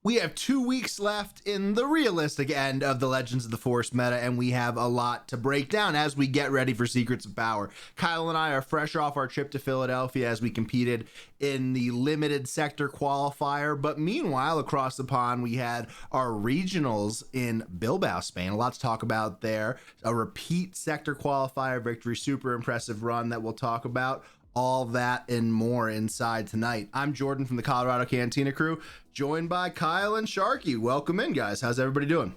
We have 2 weeks left in the realistic end of the Legends of the Force meta, and we have a lot to break down as we get ready for Secrets of Power. Kyle and I are fresh off our trip to Philadelphia as we competed in the limited sector qualifier, but meanwhile, across the pond, we had our regionals in Bilbao, Spain. A lot to talk about there. A repeat sector qualifier victory, super impressive run that we'll talk about. All that and more inside tonight. I'm Jordan from the Colorado Cantina Crew, joined by Kyle and Sharky. Welcome in, guys. How's everybody doing?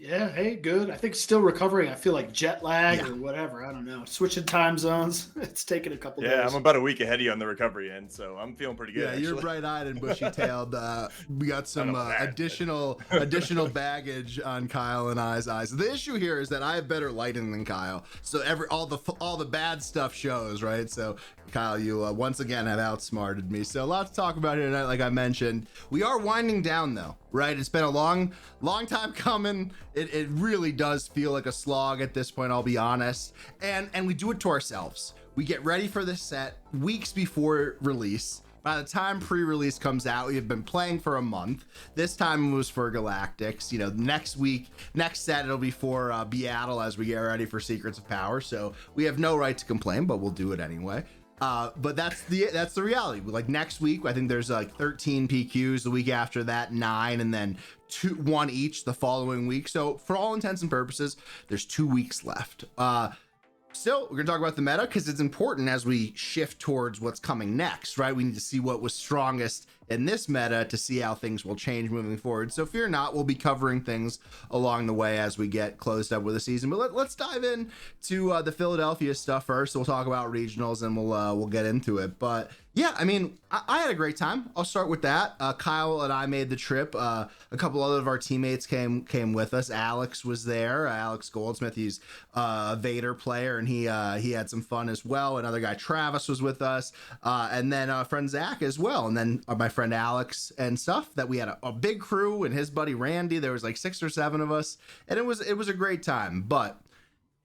Yeah, hey, good. I think still recovering. I feel like jet lag or whatever. I don't know. Switching time zones. It's taken a couple days. Yeah, I'm about a week ahead of you on the recovery end, so I'm feeling pretty good. Yeah, actually. You're bright-eyed and bushy-tailed. We got some additional baggage on Kyle and I's eyes. The issue here is that I have better lighting than Kyle, so all the bad stuff shows, right? So Kyle, you once again have outsmarted me. So a lot to talk about here tonight. Like I mentioned, we are winding down though, right? It's been a long time coming. It really does feel like a slog at this point, I'll be honest. And we do it to ourselves. We get ready for this set weeks before release. By the time pre-release comes out, we have been playing for a month. This time it was for Galactics. You know, next set it'll be for Beatle as we get ready for Secrets of Power. So we have no right to complain, but we'll do it anyway. But that's the reality. Like next week, I think there's like 13 PQs. The week after that, 9, and then 1 each the following week. So for all intents and purposes, there's 2 weeks left. Still, we're gonna talk about the meta because it's important as we shift towards what's coming next, right? We need to see what was strongest in this meta to see how things will change moving forward. So fear not, we'll be covering things along the way as we get closed up with the season. But let's dive in to the Philadelphia stuff first. So we'll talk about regionals and we'll get into it. But yeah, I mean, I had a great time. I'll start with that. Kyle and I made the trip. A couple other of our teammates came with us. Alex was there. Alex Goldsmith, he's a Vader player, and he had some fun as well. Another guy, Travis, was with us, and then our friend Zach as well. And then my friend Alex and stuff. That we had a big crew, and his buddy Randy. There was like 6 or 7 of us, and it was a great time. But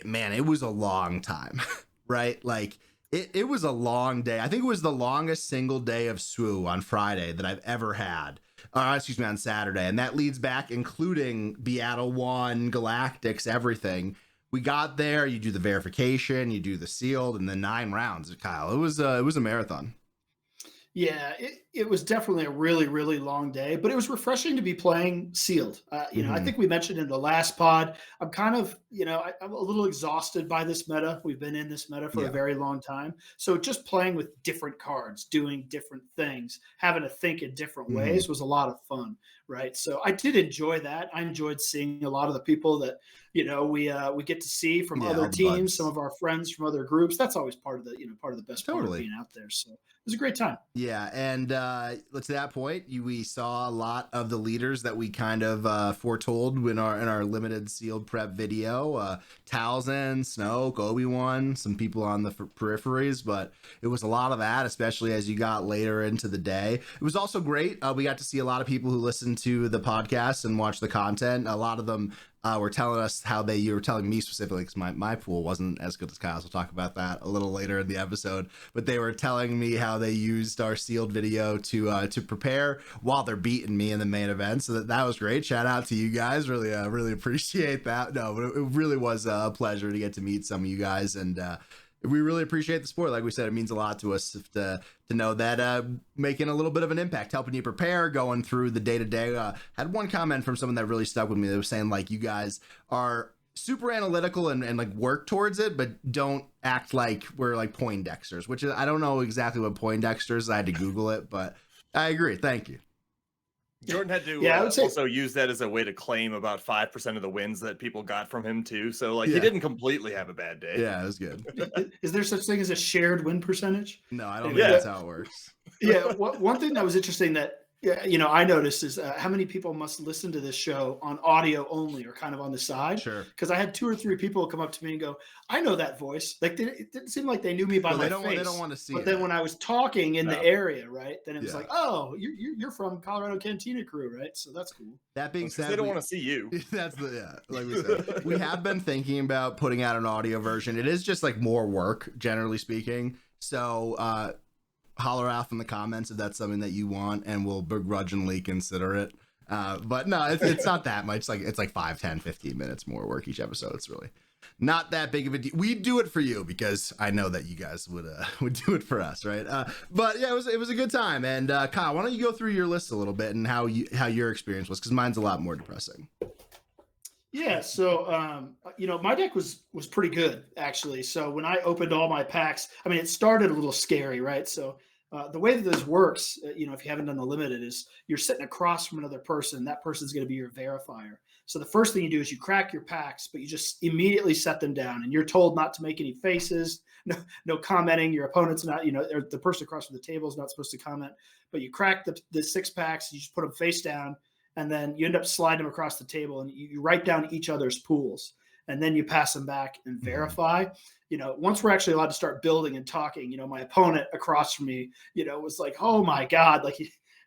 man, it was a long time, right? Like. It was a long day. I think it was the longest single day of SWU on Friday that I've ever had. Excuse me, on Saturday. And that leads back, including Beatle 1, Galactics, everything. We got there, you do the verification, you do the sealed, and then 9 rounds, Kyle. It was a marathon. Yeah, it was definitely a really, really long day, but it was refreshing to be playing sealed. I think we mentioned in the last pod, I'm kind of, I'm a little exhausted by this meta. We've been in this meta for a very long time. So just playing with different cards, doing different things, having to think in different ways was a lot of fun, right? So I did enjoy that. I enjoyed seeing a lot of the people that, we get to see from other teams, some of our friends from other groups. That's always part of the best part of being out there. So it was a great time. Yeah, and to that point, we saw a lot of the leaders that we kind of foretold in our limited sealed prep video. Talzin, Snoke, Obi-Wan, some people on the peripheries, but it was a lot of that, especially as you got later into the day. It was also great. We got to see a lot of people who listened to the podcast and watch the content. A lot of them were telling us how you were telling me specifically, because my pool wasn't as good as Kyle's. We'll talk about that a little later in the episode. But they were telling me how they used our sealed video to prepare while they're beating me in the main event. So that was great. Shout out to you guys. Really appreciate that. No, but it really was a pleasure to get to meet some of you guys, and we really appreciate the support. Like we said, it means a lot to us to know that making a little bit of an impact, helping you prepare, going through the day-to-day. Had one comment from someone that really stuck with me. They were saying, like, you guys are super analytical and like work towards it, but don't act like we're like Poindexters, which is, I don't know exactly what Poindexters. I had to Google it, but I agree. Thank you. Jordan had to also use that as a way to claim about 5% of the wins that people got from him too. So he didn't completely have a bad day. Yeah, it was good. Is there such thing as a shared win percentage? No, I don't think that's how it works. Yeah. One thing that was interesting that I noticed is how many people must listen to this show on audio only or kind of on the side. Sure. Because I had 2 or 3 people come up to me and go, "I know that voice." Like it didn't seem like they knew me by my face. They don't want to see. But then when I was talking in the area, right, then it was like, "Oh, you're from Colorado Cantina Crew, right?" So that's cool. That being said, they don't want to see you. That's like we said, we have been thinking about putting out an audio version. It is just like more work, generally speaking. So holler out in the comments if that's something that you want, and we'll begrudgingly consider it. But no, it's not that much. It's like 5, 10, 15 minutes more work each episode. It's really not that big of a deal. We do it for you because I know that you guys would do it for us, right? But yeah, it was a good time. And Kyle, why don't you go through your list a little bit and how your experience was, because mine's a lot more depressing. Yeah, so my deck was pretty good actually. So when I opened all my packs, I mean, it started a little scary, right? So the way that this works, if you haven't done the limited, is you're sitting across from another person. That person's going to be your verifier. So the first thing you do is you crack your packs, but you just immediately set them down, and you're told not to make any faces, no commenting. Your opponent's not, or the person across from the table is not supposed to comment. But you crack the 6 packs, you just put them face down, and then you end up sliding them across the table, and you write down each other's pools, and then you pass them back and verify. Once we're actually allowed to start building and talking, my opponent across from me, was like, oh my God, like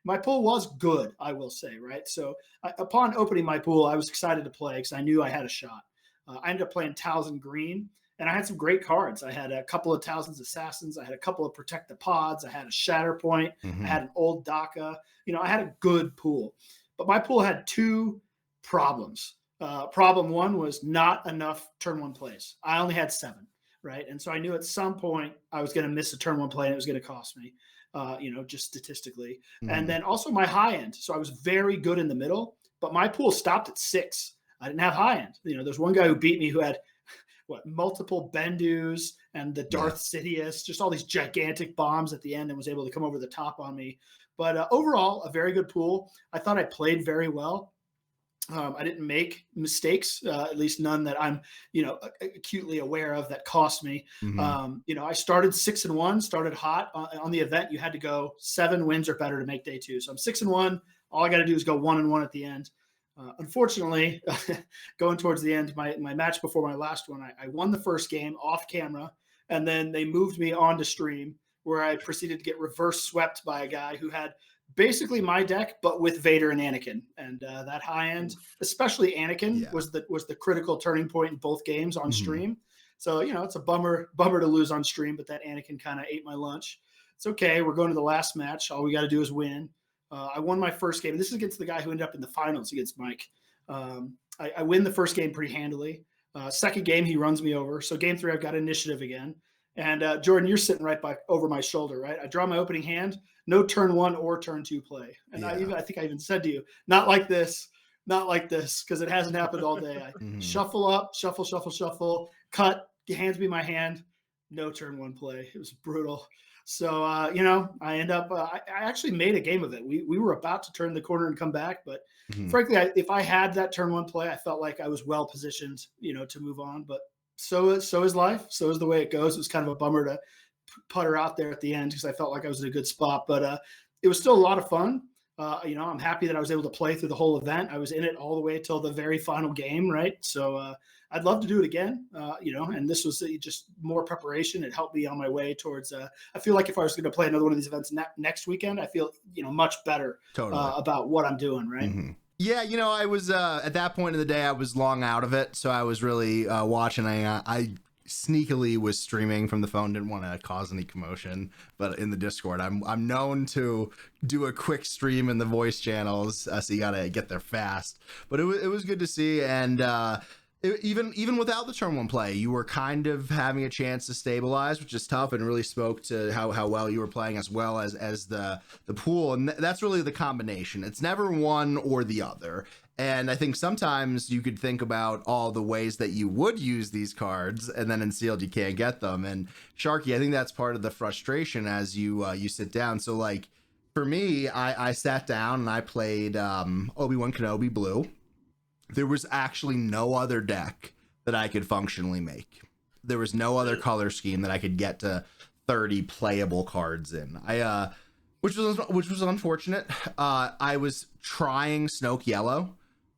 my pool was good, I will say, right? So upon opening my pool, I was excited to play because I knew I had a shot. I ended up playing Talzin green, and I had some great cards. I had a couple of Talzin's Assassins. I had a couple of Protect the Pods. I had a Shatterpoint. I had an old DACA. I had a good pool. But my pool had 2 problems. Problem 1 was not enough turn 1 plays. I only had 7, right? And so I knew at some point I was going to miss a turn 1 play, and it was going to cost me. Just statistically. And then also my high end. So I was very good in the middle, but my pool stopped at 6. I didn't have high end. There's one guy who beat me who had multiple Bendus and the Darth Sidious, just all these gigantic bombs at the end, and was able to come over the top on me. But overall, a very good pool. I thought I played very well. I didn't make mistakes, at least none that I'm, acutely aware of that cost me. I started 6-1, started hot on the event. You had to go 7 wins or better to make day 2. So I'm 6-1. All I got to do is go 1-1 at the end. Unfortunately, going towards the end, my match before my last one, I won the first game off camera, and then they moved me onto stream, where I proceeded to get reverse swept by a guy who had basically my deck, but with Vader and Anakin. And that high end, especially Anakin, was the critical turning point in both games on stream. So, it's a bummer to lose on stream, but that Anakin kind of ate my lunch. It's okay. We're going to the last match. All we got to do is win. I won my first game. This is against the guy who ended up in the finals against Mike. I win the first game pretty handily. Second game, he runs me over. So game 3, I've got initiative again. And Jordan, you're sitting right over my shoulder, right? I draw my opening hand, no turn 1 or turn 2 play. And I think I even said to you, not like this, because it hasn't happened all day. I shuffle up, shuffle, cut, he hands me my hand, no turn 1 play. It was brutal. So, I end up, I actually made a game of it. We were about to turn the corner and come back, but frankly, if I had that turn 1 play, I felt like I was well positioned, to move on. But so is life. So is the way it goes. It was kind of a bummer to putter out there at the end because I felt like I was in a good spot, but it was still a lot of fun. I'm happy that I was able to play through the whole event. I was in it all the way till the very final game, right? So I'd love to do it again, and this was just more preparation. It helped me on my way towards, I feel like if I was going to play another one of these events next weekend, I feel, much better about what I'm doing, right? Yeah, I was at that point in the day, I was long out of it, so I was really watching. I sneakily was streaming from the phone, didn't want to cause any commotion, but in the Discord, I'm known to do a quick stream in the voice channels, so you gotta get there fast. But it was good to see, and even without the turn 1 play, you were kind of having a chance to stabilize, which is tough, and really spoke to how well you were playing, as well as the pool. And that's really the combination. It's never one or the other. And I think sometimes you could think about all the ways that you would use these cards, and then in sealed you can't get them. And Sharky, I think that's part of the frustration as you sit down. So like for me, I sat down and I played Obi-Wan Kenobi blue. There was actually no other deck that I could functionally make. There was no other color scheme that I could get to 30 playable cards in. Which was unfortunate. I was trying Snoke Yellow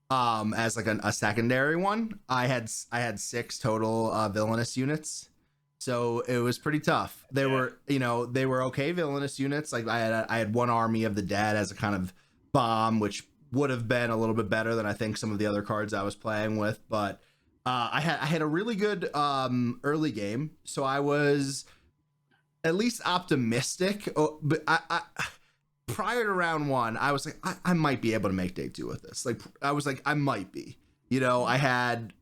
as like a secondary one. I had 6 total villainous units, so it was pretty tough. They were okay villainous units. Like I had one Army of the Dead as a kind of bomb, which would have been a little bit better than I think some of the other cards I was playing with, but I had a really good early game, so I was at least optimistic. But I prior to round one, I was like, I might be able to make day two with this. Like, I was like, I might be. You know, I had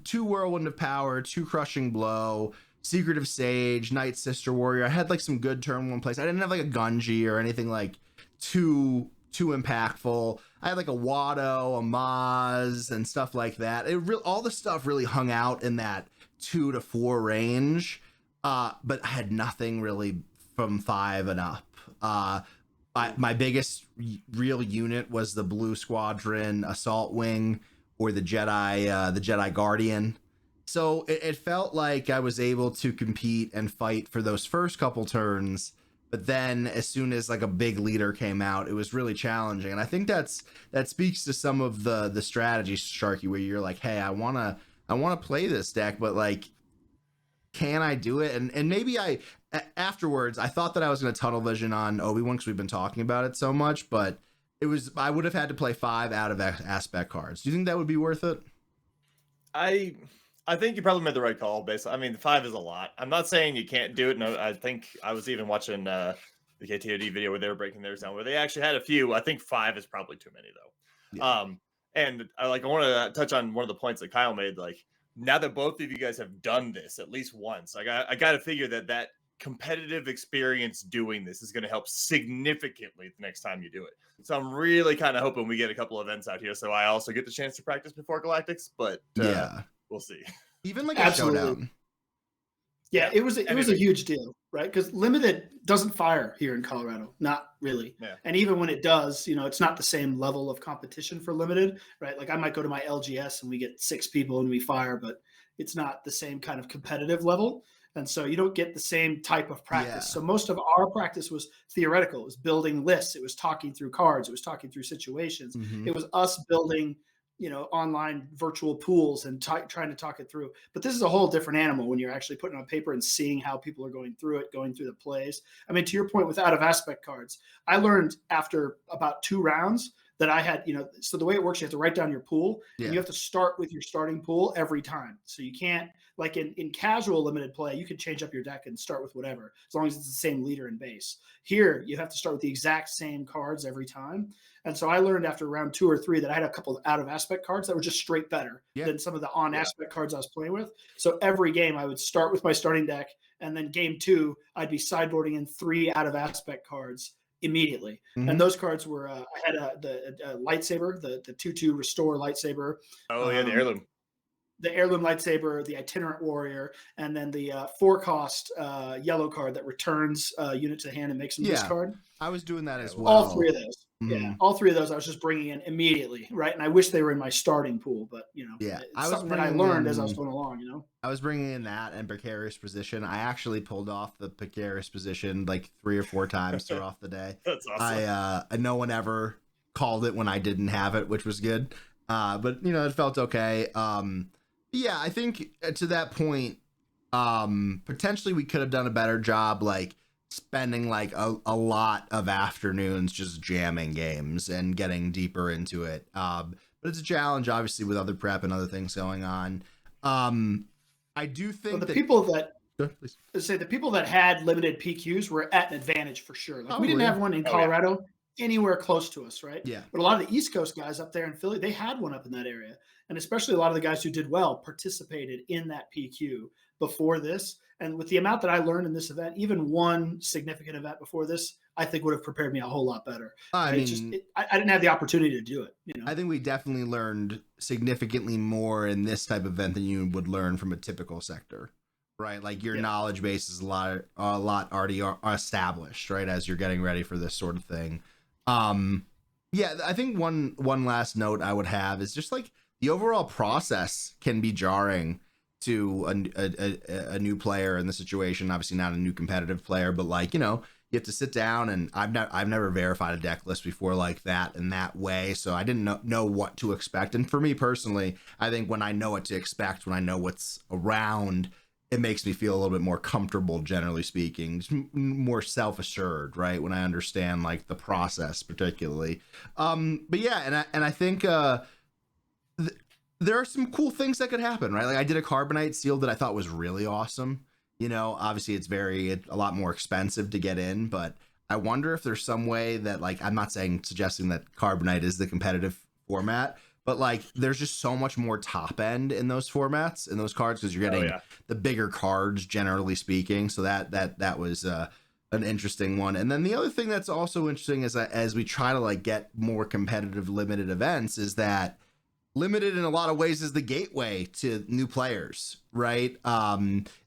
2 Whirlwind of Power, 2 Crushing Blow, Secretive Sage, Night Sister Warrior. I had like some good turn 1 plays. I didn't have like a Gunji or anything like too impactful. I had like a Watto, a Maz, and stuff like that. All the stuff really hung out in that 2 to 4 range. But I had nothing really from 5 and up. My biggest real unit was the Blue Squadron Assault Wing, or the Jedi Guardian. So it felt like I was able to compete and fight for those first couple turns, but then as soon as like a big leader came out, it was really challenging. And I think that speaks to some of the strategy, Sharky, where you're like, hey, I wanna play this deck, but like, can I do it? And maybe afterwards I thought that I was gonna tunnel vision on Obi-Wan because we've been talking about it so much, but I would have had to play 5 out of aspect cards. Do you think that would be worth it? I think you probably made the right call. Basically, I mean, 5 is a lot. I'm not saying you can't do it. No, I think I was even watching the KTOD video where they were breaking theirs down, where they actually had a few. I think 5 is probably too many though. Yeah. And I want to touch on one of the points that Kyle made. Like, now that both of you guys have done this at least once, I got to figure that competitive experience doing this is going to help significantly the next time you do it. So I'm really kind of hoping we get a couple events out here, so I also get the chance to practice before Galactics. But yeah, we'll see. Even like a showdown. Yeah, it was a huge deal, right? Because Limited doesn't fire here in Colorado, not really. Yeah. And even when it does, you know, it's not the same level of competition for Limited, right? Like I might go to my LGS and we get 6 people and we fire, but it's not the same kind of competitive level. And so you don't get the same type of practice. Yeah. So most of our practice was theoretical. It was building lists. It was talking through cards. It was talking through situations. Mm-hmm. It was us building, you know, online virtual pools and trying to talk it through. But this is a whole different animal when you're actually putting on paper and seeing how people are going through it, going through the plays. I mean, to your point with out of aspect cards, I learned after about 2 rounds that I had, you know, so the way it works, you have to write down your pool and you have to start with your starting pool every time. So you can't, like in casual limited play, you can change up your deck and start with whatever, as long as it's the same leader and base. Here, you have to start with the exact same cards every time. And so I learned after round 2 or 3 that I had a couple of out of aspect cards that were just straight better than some of the on aspect cards I was playing with. So every game I would start with my starting deck, and then game 2, I'd be sideboarding in 3 out of aspect cards immediately. Mm-hmm. And those cards were I had the lightsaber, the 2/2 restore lightsaber. Oh yeah, the heirloom. The heirloom lightsaber, the itinerant warrior, and then the 4-cost yellow card that returns unit to hand and makes them discard. I was doing that as well. All 3 of those. Mm-hmm. Yeah, all 3 of those I was just bringing in immediately, right? And I wish they were in my starting pool, but you know, it's something that I learned as I was going along. You know, I was bringing in that and precarious position. I actually pulled off the precarious position like 3 or 4 times throughout the day. That's awesome. No one ever called it when I didn't have it, which was good. But you know, it felt okay. Yeah, I think to that point, potentially we could have done a better job, like spending like a lot of afternoons just jamming games and getting deeper into it. But it's a challenge, obviously, with other prep and other things going on. I do think the people that had limited PQs were at an advantage for sure. Like we didn't have one in Colorado anywhere close to us, right? Yeah. But a lot of the East Coast guys up there in Philly, they had one up in that area. And especially a lot of the guys who did well participated in that PQ before this. And with the amount that I learned in this event, even one significant event before this, I think would have prepared me a whole lot better. I didn't have the opportunity to do it. You know? I think we definitely learned significantly more in this type of event than you would learn from a typical sector, right? Like your knowledge base is a lot already established, right? As you're getting ready for this sort of thing. Yeah, I think one last note I would have is just like the overall process can be jarring to a new player in the situation. Obviously not a new competitive player, but like, you know, you have to sit down, and I've never verified a deck list before like that in that way. So I didn't know what to expect. And for me personally, I think when I know what to expect, when I know what's around, it makes me feel a little bit more comfortable, generally speaking, just more self-assured, right? When I understand like the process particularly. But yeah, and I think, there are some cool things that could happen, right? Like I did a Carbonite seal that I thought was really awesome. Obviously it's a lot more expensive to get in, but I wonder if there's some way that, like, I'm not suggesting that Carbonite is the competitive format, but like there's just so much more top end in those formats, in those cards, because you're getting the bigger cards, generally speaking. So that was an interesting one. And then the other thing that's also interesting is that as we try to like get more competitive limited events, is that limited in a lot of ways is the gateway to new players, right?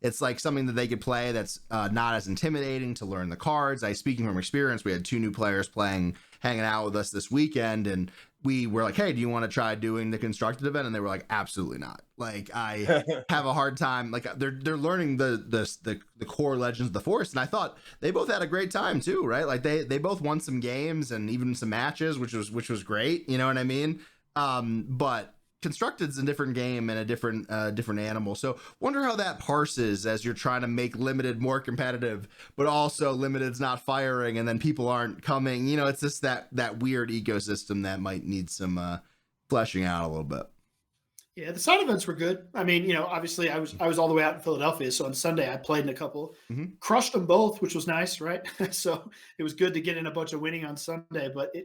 It's like something that they could play that's not as intimidating to learn the cards. Speaking from experience, we had 2 new players hanging out with us this weekend, and we were like, hey, do you want to try doing the constructed event? And they were like, absolutely not. Like, I have a hard time. Like, they're learning the core Legends of the Forest, and I thought they both had a great time too, right? Like they both won some games and even some matches, which was great. You know what I mean? But Constructed's a different game and a different animal. So wonder how that parses as you're trying to make limited more competitive, but also limited's not firing and then people aren't coming. It's just that weird ecosystem that might need some fleshing out a little bit. Yeah, the side events were good. I mean, obviously I was all the way out in Philadelphia, so on Sunday I played in a couple, crushed them both, which was nice, right? So it was good to get in a bunch of winning on Sunday, but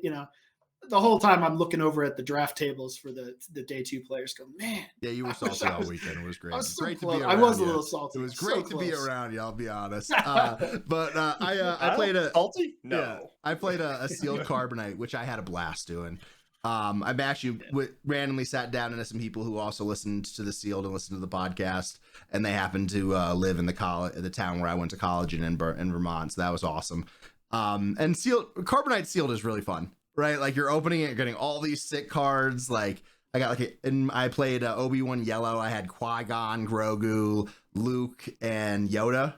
the whole time I'm looking over at the draft tables for the day 2 players going, man. Yeah, you were salty all weekend. It was great. I was, great so to be I was a little salty. It was great to be around you, I'll be honest. But I played salty? No. Yeah, I played a sealed Carbonite, which I had a blast doing. I've actually randomly sat down into some people who also listened to the sealed and listened to the podcast, and they happened to live in the town where I went to college in Vermont, so that was awesome. And Carbonite sealed is really fun. Right, like you're opening it, you're getting all these sick cards. Like I got I played Obi-Wan Yellow. I had Qui-Gon, Grogu, Luke, and Yoda.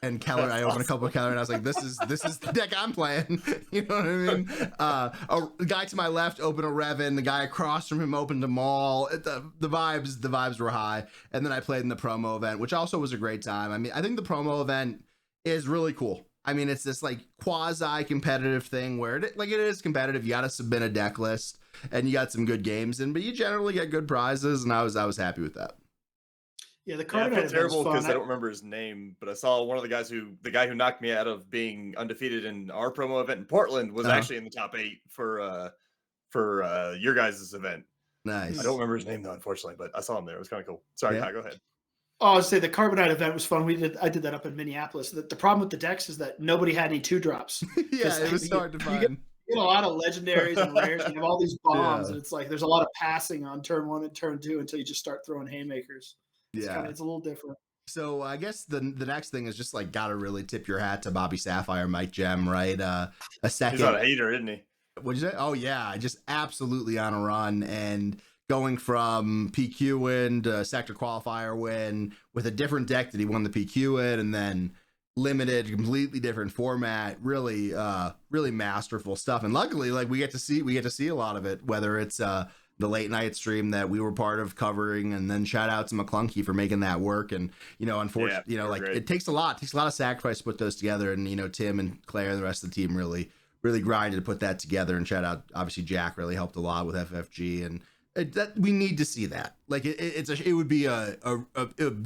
And Keller, I opened a couple of Keller, and I was like, "This is the deck I'm playing." You know what I mean? The guy to my left opened a Revan. The guy across from him opened a Maul. The vibes were high. And then I played in the promo event, which also was a great time. I mean, I think the promo event is really cool. I mean, it's this like quasi competitive thing where it is competitive. You got to submit a deck list and you got some good games in, but you generally get good prizes. And I was happy with that. Yeah. The card event terrible because I don't remember his name, but I saw one of the guy who knocked me out of being undefeated in our promo event in Portland was actually in the top 8 for your guys' event. Nice. I don't remember his name though, unfortunately, but I saw him there. It was kind of cool. Sorry, Kai, go ahead. Oh, I would say the Carbonite event was fun. I did that up in Minneapolis. The problem with the decks is that nobody had any 2-drops. Yeah, it was hard to find. You get a lot of legendaries and rares. You have all these bombs, and it's like there's a lot of passing on turn 1 and turn 2 until you just start throwing haymakers. It's a little different. So I guess the next thing is just like gotta really tip your hat to Bobby Sapphire, Mike Gem, right? A second. He's on a hater, isn't he? What'd you say? Oh yeah, just absolutely on a run and going from PQ win to Sector Qualifier win with a different deck that he won the PQ in, and then limited, completely different format. Really masterful stuff. And luckily, like we get to see a lot of it, whether it's the late night stream that we were part of covering, and then shout out to McClunky for making that work. And unfortunately, great. It takes a lot of sacrifice to put those together. And Tim and Claire and the rest of the team really grinded to put that together. And shout out, obviously Jack really helped a lot with FFG, and that we need to see that. Like it would be a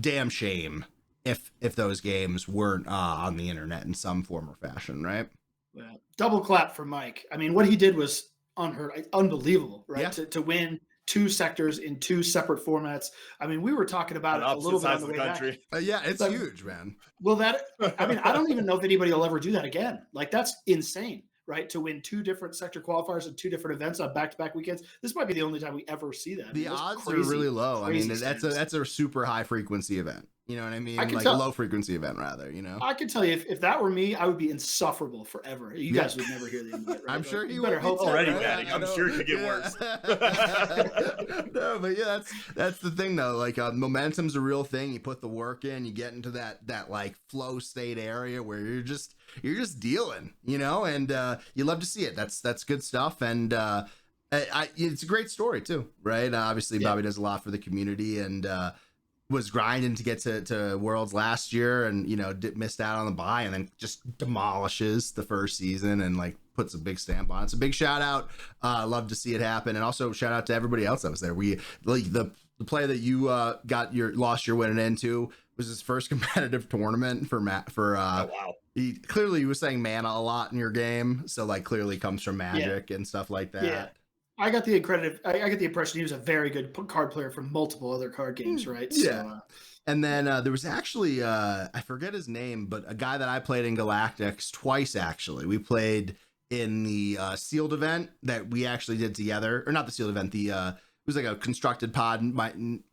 damn shame if those games weren't on the internet in some form or fashion, right? Yeah. Double clap for Mike. I mean, what he did was unbelievable, right? Yeah. To win 2 sectors in 2 separate formats. I mean, we were talking about it a little bit on the way back. Yeah, it's huge, man. Well, I don't even know if anybody will ever do that again. Like, that's insane. Right, to win 2 different sector qualifiers and 2 different events on back-to-back weekends. This might be the only time we ever see that. The odds are really low. I mean, that's a super high frequency event. You know what I mean? Like a low frequency event, rather. I can tell you, if that were me, I would be insufferable forever. You guys would never hear the end of it. Right? I'm sure you better hope already batting. I'm sure it could get worse. No, but yeah, that's the thing though. Like momentum's a real thing. You put the work in, you get into that like flow state area where you're just dealing, and you love to see it. That's good stuff, and it's a great story too, right? Obviously, Bobby does a lot for the community, and was grinding to get to Worlds last year, and missed out on the bye, and then just demolishes the first season and like puts a big stamp on it. So big shout out. Love to see it happen, and also shout out to everybody else that was there. We like the play that you lost your winning into was his first competitive tournament for oh, wow. He was saying mana a lot in your game, so like clearly comes from Magic and stuff like that. Yeah. I got the impression he was a very good card player from multiple other card games, right? Yeah. So, and then there was actually I forget his name, but a guy that I played in Galactics twice. Actually, we played in the sealed event that we actually did together, or not the sealed event. It was like a constructed pod.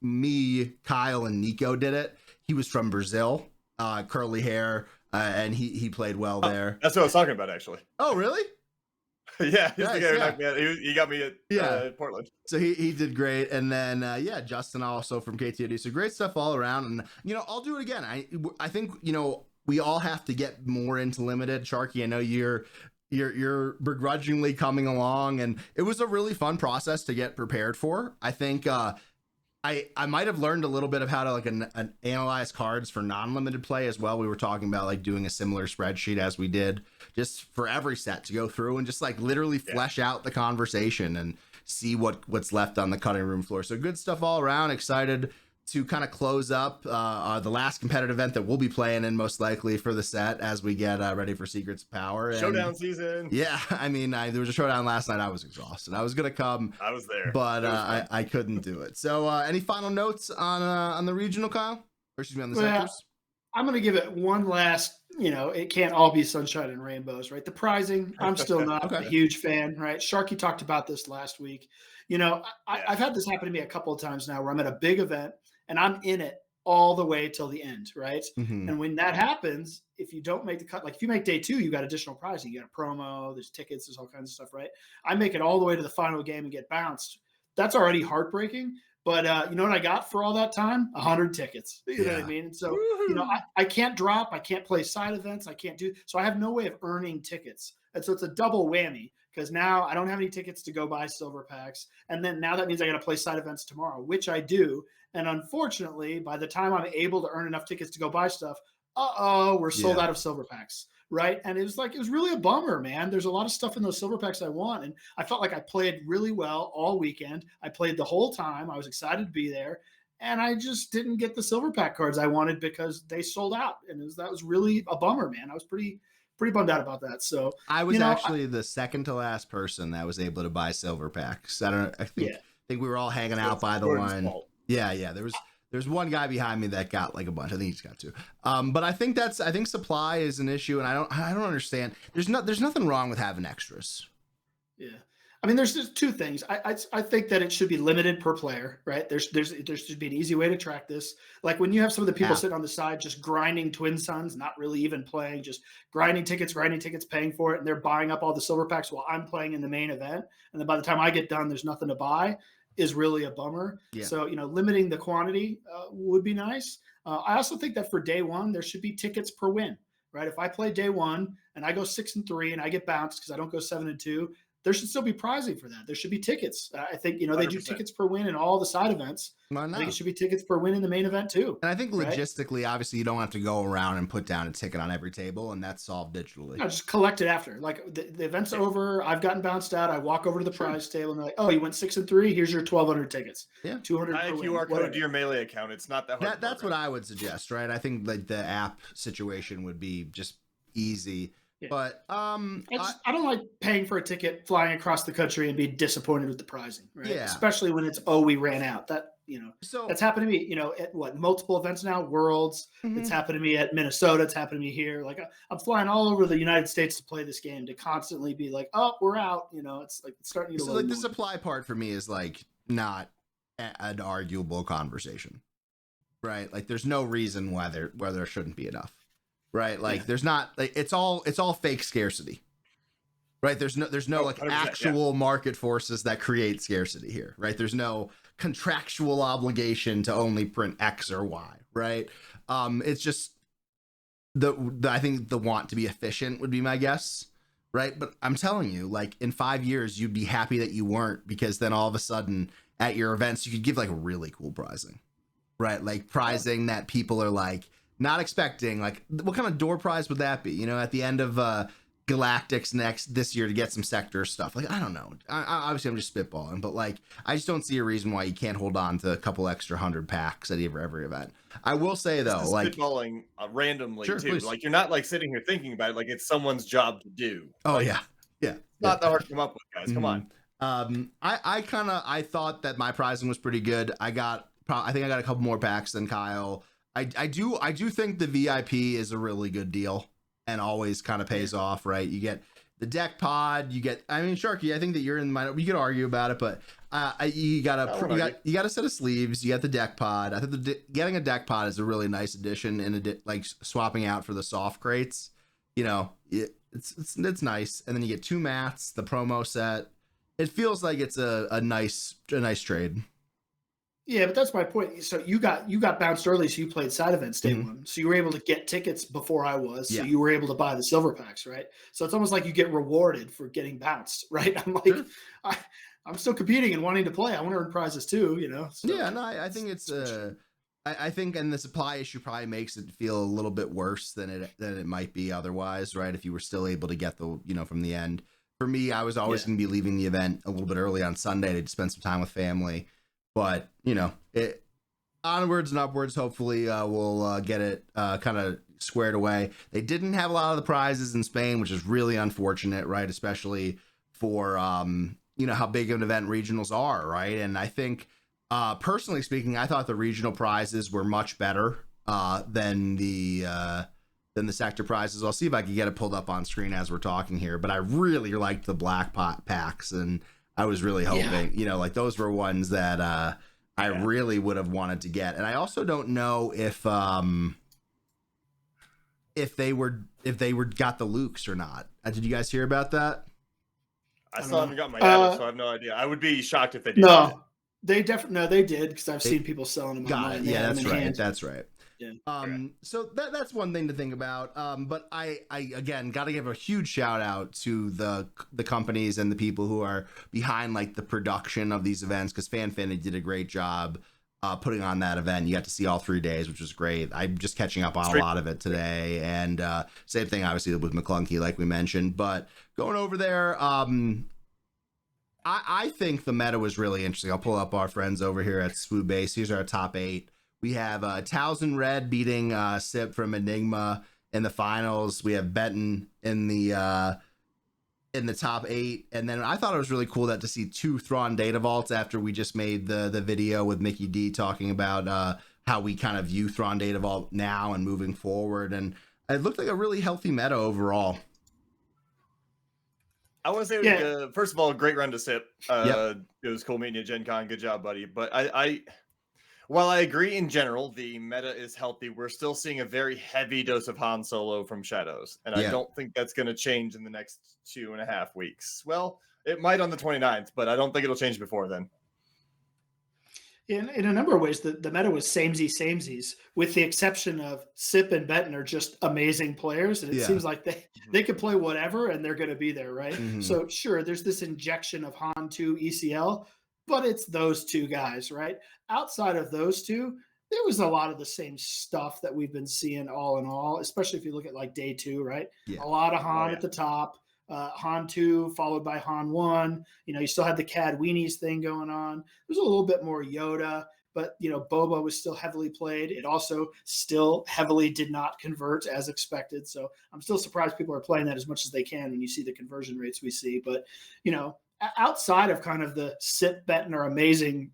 Me, Kyle, and Nico did it. He was from Brazil, curly hair, and he played well there. That's what I was talking about, actually. Oh, really? Yeah, he's the guy who knocked me out. He got me at Portland. So he did great. And then Justin also from KTOD. So great stuff all around. And I'll do it again. I think we all have to get more into limited. Sharky, I know you're begrudgingly coming along, and it was a really fun process to get prepared for. I think I might have learned a little bit of how to like analyze cards for non-limited play as well. We were talking about like doing a similar spreadsheet as we did just for every set to go through and just like literally flesh out the conversation and see what's left on the cutting room floor. So good stuff all around. Excited to kind of close up the last competitive event that we'll be playing in most likely for the set as we get ready for Secrets of Power. Showdown season. Yeah, I mean, there was a showdown last night. I was exhausted. I was going to come. I was there. But I couldn't do it. So any final notes on the regional, Kyle? Or excuse me, on the sectors? I'm going to give it one last, it can't all be sunshine and rainbows, right? The prizing, I'm still not a huge fan, right? Sharky talked about this last week. I've had this happen to me a couple of times now where I'm at a big event and I'm in it all the way till the end, right? Mm-hmm. And when that happens, if you don't make the cut, like if you make day 2, you got additional pricing. You got a promo, there's tickets, there's all kinds of stuff, right? I make it all the way to the final game and get bounced. That's already heartbreaking. But you know what I got for all that time? 100 tickets. You know what I mean? So, I can't drop. I can't play side events. I can't do. So I have no way of earning tickets. And so it's a double whammy because now I don't have any tickets to go buy silver packs. And then now that means I got to play side events tomorrow, which I do. And unfortunately, by the time I'm able to earn enough tickets to go buy stuff, we're sold out of silver packs. Right. And it was really a bummer, man. There's a lot of stuff in those silver packs I want. And I felt like I played really well all weekend. I played the whole time. I was excited to be there. And I just didn't get the silver pack cards I wanted because they sold out. And that was really a bummer, man. I was pretty bummed out about that. So I was actually the second to last person that was able to buy silver packs. I think we were all hanging out by the line. Yeah. There's one guy behind me that got like a bunch. I think he just got 2. But I think supply is an issue, and I don't understand. There's nothing wrong with having extras. Yeah, I mean, there's just 2 things. I think that it should be limited per player, right? There should be an easy way to track this. Like when you have some of the people sitting on the side just grinding Twin Suns, not really even playing, just grinding tickets, paying for it, and they're buying up all the silver packs while I'm playing in the main event. And then by the time I get done, there's nothing to buy. Is really a bummer. Yeah. So, limiting the quantity would be nice. I also think that for day 1, there should be tickets per win, right? If I play day 1 and I go 6-3 and I get bounced because I don't go 7-2, there should still be prizing for that. There should be tickets. I think, they 100%. Do tickets per win in all the side events. I think it should be tickets per win in the main event too. And I think logistically, obviously, you don't have to go around and put down a ticket on every table, and that's solved digitally. No, just collect it after. Like the event's over, I've gotten bounced out. I walk over to the prize table and they're like, "Oh, you went 6-3. Here's your 1,200 tickets. Yeah, 200 per QR code to your Melee account. It's not that hard. That's what I would suggest, right? I think like the app situation would be just easy. Yeah. But I don't like paying for a ticket, flying across the country, and be disappointed with the pricing, right? Yeah. Especially when it's we ran out. So that's happened to me. At multiple events now, Worlds. Mm-hmm. It's happened to me at Minnesota. It's happened to me here. Like I'm flying all over the United States to play this game to constantly be like, oh, we're out. It's like it's starting to. So like the supply part for me is like not an arguable conversation, right? Like there's no reason why there shouldn't be enough. Right, like there's not like it's all fake scarcity, right? There's no like actual market forces that create scarcity here, right? There's no contractual obligation to only print X or Y, right? It's just I think the want to be efficient would be my guess, right? But I'm telling you, like in 5 years, you'd be happy that you weren't, because then all of a sudden at your events you could give like really cool prizing, right? Like prizing that people are like not expecting. Like what kind of door prize would that be? At the end of Galactics this year to get some sector stuff. Like, I don't know. Obviously, I'm just spitballing, but like, I just don't see a reason why you can't hold on to a couple extra 100 packs at every event. I will say though, like spitballing randomly too. Please. Like, you're not like sitting here thinking about it. Like, it's someone's job to do. Oh like, yeah. Not that hard to come up with, guys. Come on. I thought that my pricing was pretty good. I think I got a couple more packs than Kyle. I do think the VIP is a really good deal and always kind of pays off, right? You get the deck pod, Sharky, I think that you're in the mind. We could argue about it, but you got a set of sleeves, you got the deck pod. I think getting a deck pod is a really nice addition, and like swapping out for the soft crates, it's nice. And then you get 2 mats, the promo set. It feels like it's a nice trade. Yeah, but that's my point. So you got bounced early, so you played side events day one. So you were able to get tickets before I was. So you were able to buy the silver packs, right? So it's almost like you get rewarded for getting bounced, right? I'm like, I'm still competing and wanting to play. I want to earn prizes too, So yeah, no, I think it's I think, and the supply issue probably makes it feel a little bit worse than it might be otherwise, right? If you were still able to get the from the end. For me, I was always going to be leaving the event a little bit early on Sunday to spend some time with family. But, it onwards and upwards, hopefully we'll get it kind of squared away. They didn't have a lot of the prizes in Spain, which is really unfortunate, right? Especially for, how big of an event regionals are, right? And I think, personally speaking, I thought the regional prizes were much better than the sector prizes. I'll see if I can get it pulled up on screen as we're talking here, but I really liked the black pot packs, and I was really hoping, like those were ones that I really would have wanted to get. And I also don't know if they got the Lukes or not. Did you guys hear about that? I still haven't got my data, so I have no idea. I would be shocked if they did. No, they did, because I've seen people selling them online. Yeah, that's right. That's right. Yeah. So that's one thing to think about. But I again got to give a huge shout out to the companies and the people who are behind like the production of these events, because FanFin did a great job putting on that event. You got to see all 3 days, which was gret. I'm just catching up on a lot of it today, and same thing obviously with McClunky, like we mentioned. But going over there, I think the meta was really interesting. I'll pull up our friends over here at Swoop Base. Here's our top 8. We have Talzin Red beating Sip from Enigma in the finals. We have Benton in the top 8, and then I thought it was really cool to see 2 Thrawn data vaults after we just made the video with Mickey D talking about how we kind of view Thrawn data vault now and moving forward, and it looked like a really healthy meta overall. I want to say, first of all, great run to Sip. It was cool meeting you, Gen Con. Good job, buddy. But while I agree in general, the meta is healthy, we're still seeing a very heavy dose of Han Solo from Shadows. And I don't think that's going to change in the next 2.5 weeks. Well, it might on the 29th, but I don't think it'll change before then. In a number of ways, the meta was samesies, with the exception of Sip and Benton are just amazing players. And it seems like they could play whatever and they're going to be there, right? Mm-hmm. So sure, there's this injection of Han 2 ECL, but it's those 2 guys, right? Outside of those 2, there was a lot of the same stuff that we've been seeing all in all, especially if you look at like day 2, right? Yeah. A lot of Han at the top, Han 2 followed by Han 1. You still had the Cad Weenies thing going on. There's a little bit more Yoda, but Boba was still heavily played. It also still heavily did not convert as expected. So I'm still surprised people are playing that as much as they can when you see the conversion rates we see. But outside of kind of the Sip Benton or amazing,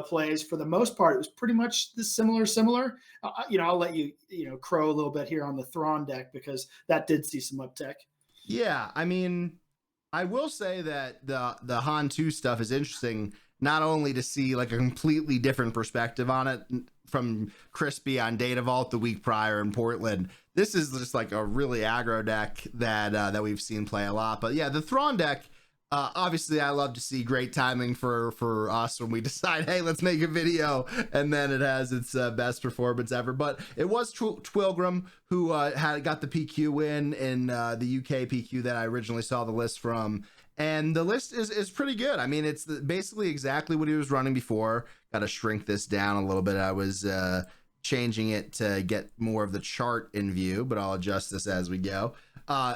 plays, for the most part, it was pretty much the similar. I'll let you, crow a little bit here on the Thrawn deck, because that did see some uptick. Yeah, I mean, I will say that the Han 2 stuff is interesting, not only to see like a completely different perspective on it from Crispy on Data Vault the week prior in Portland. This is just like a really aggro deck that we've seen play a lot. But yeah, the Thrawn deck, obviously I love to see great timing for us when we decide, hey, let's make a video, and then it has its best performance ever. But it was Twilgrim who got the PQ win in the UK PQ that I originally saw the list from, and the list is pretty good. I mean, it's basically exactly what he was running before. Got to shrink this down a little bit. I was changing it to get more of the chart in view, but I'll adjust this as we go.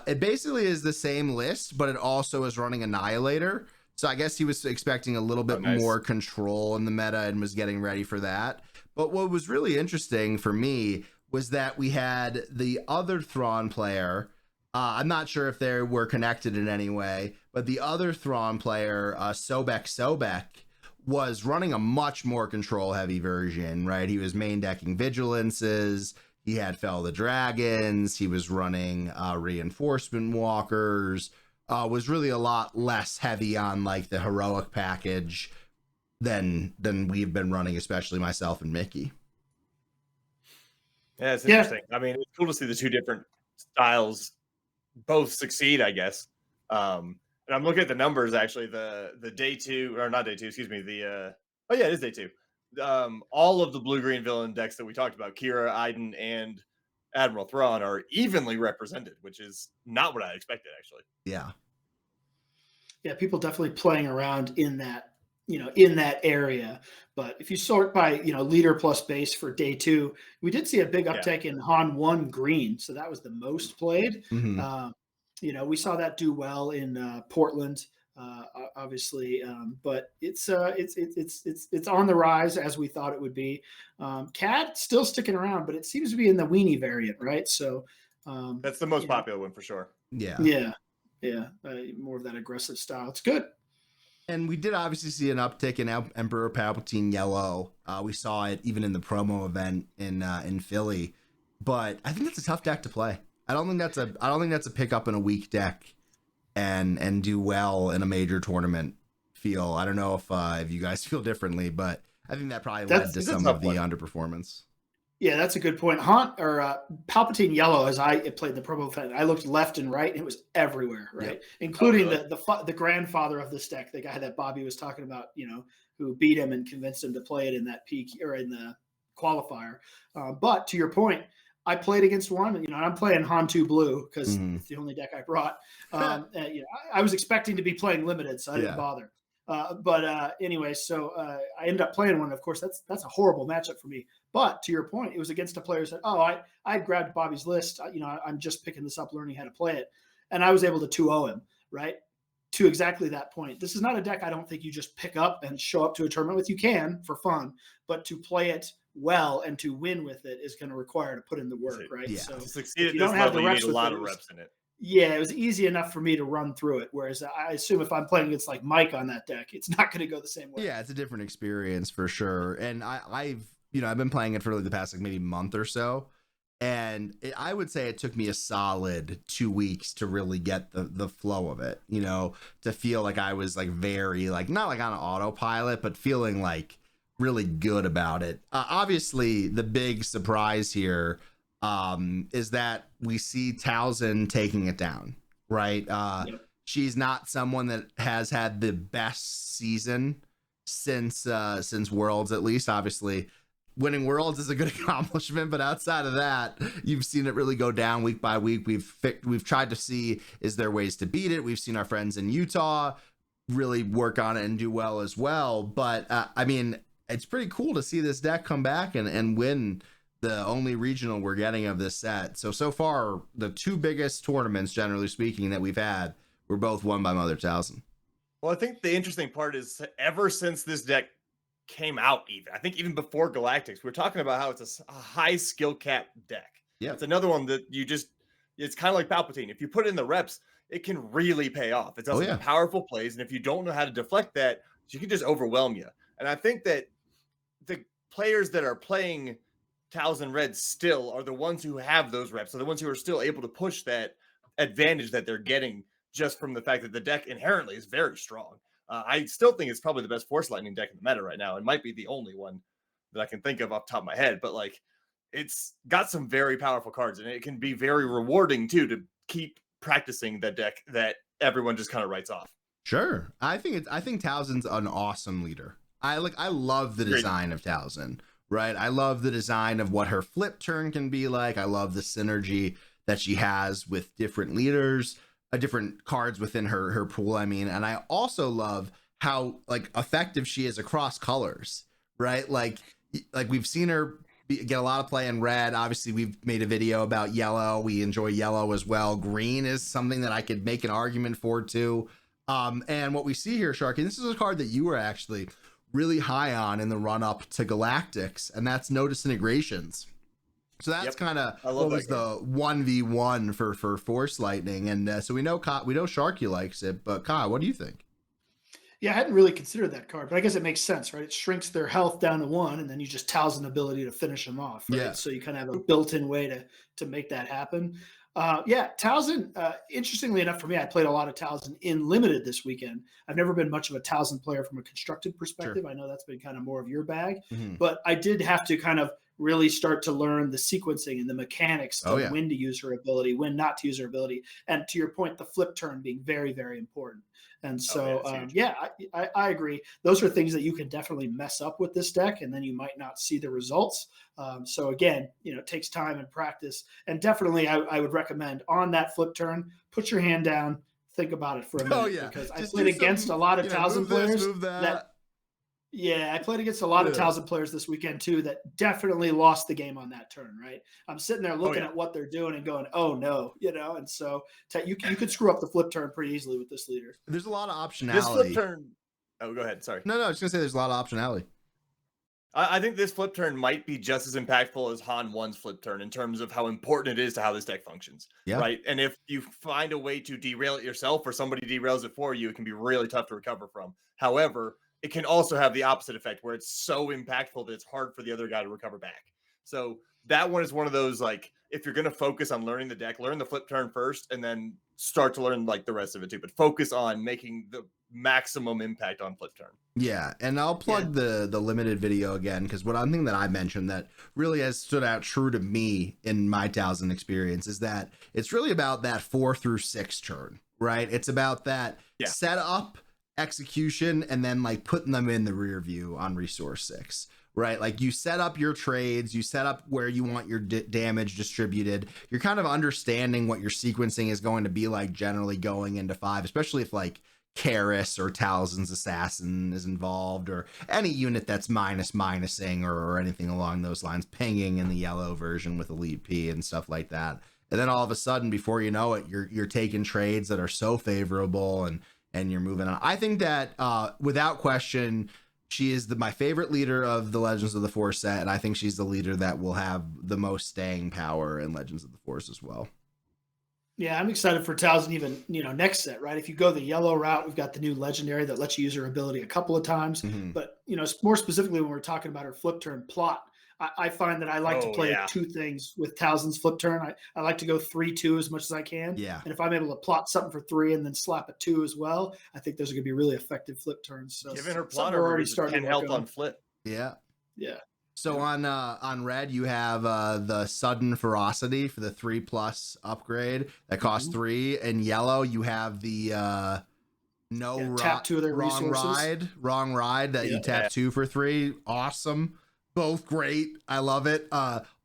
It basically is the same list, but it also is running Annihilator. So I guess he was expecting a little bit more control in the meta and was getting ready for that. But what was really interesting for me was that we had the other Thrawn player. I'm not sure if they were connected in any way, but the other Thrawn player, Sobek, was running a much more control heavy version, right? He was main decking Vigilances. He had Fell the Dragons. He was running Reinforcement Walkers. Was really a lot less heavy on like the heroic package than we've been running, especially myself and Mickey. Yeah, it's interesting. I mean, it's cool to see the two different styles both succeed, I guess. And I'm looking at the numbers actually. The day two, or not day two, excuse me. It is day two. All of the blue-green villain decks that we talked about, Kira, Iden, and Admiral Thrawn, are evenly represented, which is not what I expected, actually. Yeah, people definitely playing around in that, in that area. But if you sort by, leader plus base for day two, we did see a big uptake in Han 1 green. So that was the most played. We saw that do well in Portland. Obviously, but it's on the rise as we thought it would be. CAD still sticking around, but it seems to be in the weenie variant, right? So that's the most popular one for sure. Yeah, more of that aggressive style. It's good. And we did obviously see an uptick in Emperor Palpatine yellow. We saw it even in the promo event in Philly, but I think that's a tough deck to play. I don't think that's a pick up in a weak deck and do well in a major tournament feel. I don't know if you guys feel differently, but I think that probably led to some of the underperformance. Yeah, that's a good point. Palpatine yellow, as I played the promo event, I looked left and right, and it was everywhere, right? Yep. Including the grandfather of this deck, the guy that Bobby was talking about, who beat him and convinced him to play it in that peak or in the qualifier. But to your point, I played against one, and I'm playing Han 2 blue because it's the only deck I brought. I was expecting to be playing limited, so I didn't bother. Anyway, so I ended up playing one. Of course, that's a horrible matchup for me. But to your point, it was against a player that, I grabbed Bobby's list. I'm just picking this up, learning how to play it. And I was able to 2-0 him, right? To exactly that point. This is not a deck I don't think you just pick up and show up to a tournament with. You can for fun, but to play it well and to win with it is going to require to put in the work, right? Yeah. So to succeed at this level, you need a lot of reps in it. Yeah, it was easy enough for me to run through it. Whereas I assume if I'm playing against like Mike on that deck, it's not going to go the same way. Yeah, it's a different experience for sure. And I've been playing it for like the past maybe month or so. And I would say it took me a solid 2 weeks to really get the flow of it, to feel like I was like very like, not like on an autopilot, but feeling like really good about it. Obviously, the big surprise here is that we see Talzin taking it down, right? She's not someone that has had the best season since Worlds, at least. Obviously, winning Worlds is a good accomplishment, but outside of that, you've seen it really go down week by week. We've tried to see, is there ways to beat it? We've seen our friends in Utah really work on it and do well as well. But I mean, it's pretty cool to see this deck come back and win the only regional we're getting of this set. So far, the two biggest tournaments, generally speaking, that we've had were both won by Mother Talzin. Well, I think the interesting part is ever since this deck came out, even before Galactics, we're talking about how it's a high skill cap deck. Yeah, it's another one that it's kind of like Palpatine. If you put in the reps, it can really pay off. It does powerful plays, and if you don't know how to deflect that, you can just overwhelm you. And I think that the players that are playing Talzin Red still are the ones who have those reps, are the ones who are still able to push that advantage that they're getting just from the fact that the deck inherently is very strong. I still think it's probably the best Force Lightning deck in the meta right now. It might be the only one that I can think of off the top of my head, but like it's got some very powerful cards, and it can be very rewarding too to keep practicing the deck that everyone just kind of writes off. Sure. I think Talzin's an awesome leader. I love the design of Talzin, right? I love the design of what her flip turn can be like. I love the synergy that she has with different leaders, different cards within her pool. I mean, and I also love how like effective she is across colors, right? Like we've seen her get a lot of play in red. Obviously, we've made a video about yellow. We enjoy yellow as well. Green is something that I could make an argument for too. And what we see here, Sharky, this is a card that you were actually really high on in the run up to Galactics, and that's No Disintegrations. So that's kind of what was the 1v1 for Force Lightning. And so we know Sharky likes it, but Kyle, what do you think? Yeah, I hadn't really considered that card, but I guess it makes sense, right? It shrinks their health down to 1, and then you just Talzin ability to finish them off, right? Yeah. So you kind of have a built-in way to make that happen. Yeah, Talzin, interestingly enough for me, I played a lot of Talzin in Limited this weekend. I've never been much of a Talzin player from a constructed perspective. Sure. I know that's been kind of more of your bag, but I did have to kind of really start to learn the sequencing and the mechanics of when to use her ability, when not to use her ability. And to your point, the flip turn being very, very important. And so, I agree. Those are things that you can definitely mess up with this deck, and then you might not see the results. So again, it takes time and practice. And definitely, I would recommend on that flip turn, put your hand down, think about it for a minute. Because I played against a lot of Talzin players. I played against a lot of Talzin players this weekend too that definitely lost the game on that turn, right? I'm sitting there looking at what they're doing and going, oh no, and so you could screw up the flip turn pretty easily with this leader. There's a lot of optionality. This flip turn. Oh, go ahead. Sorry. No, I was gonna say there's a lot of optionality. I think this flip turn might be just as impactful as Han 1's flip turn in terms of how important it is to how this deck functions. Yeah. Right. And if you find a way to derail it yourself or somebody derails it for you, it can be really tough to recover from. However, it can also have the opposite effect where it's so impactful that it's hard for the other guy to recover back. So that one is one of those, like, if you're going to focus on learning the deck, learn the flip turn first and then start to learn like the rest of it too. But focus on making the maximum impact on flip turn. Yeah. And I'll plug the Limited video again, because one thing that I mentioned that really has stood out true to me in my Talzin experience is that it's really about that 4 through 6 turn, right? It's about that setup, execution, and then like putting them in the rear view on resource 6, right? Like you set up your trades, you set up where you want your damage distributed. You're kind of understanding what your sequencing is going to be like generally going into 5, especially if like Karis or Talzin's assassin is involved, or any unit that's minusing or anything along those lines, pinging in the yellow version with Elite P and stuff like that. And then all of a sudden, before you know it, you're taking trades that are so favorable and you're moving on. I think that without question, she is my favorite leader of the Legends of the Force set, and I think she's the leader that will have the most staying power in Legends of the Force as well. Yeah, I'm excited for Talzin even, next set, right? If you go the yellow route, we've got the new legendary that lets you use her ability a couple of times. But, more specifically when we're talking about her flip turn plot, I find that I like to play 2 things with Talzin's flip turn. I like to go 3-2 as much as I can. Yeah. And if I'm able to plot something for 3 and then slap a 2 as well, I think those are going to be really effective flip turns. So giving her plotter already starting 10 health on flip. Yeah. Yeah. So on red, you have the Sudden Ferocity for the 3+ upgrade that costs 3. And yellow, you have the tap 2 of their wrong ride that you tap 2 for 3. Awesome. Both great. I love it.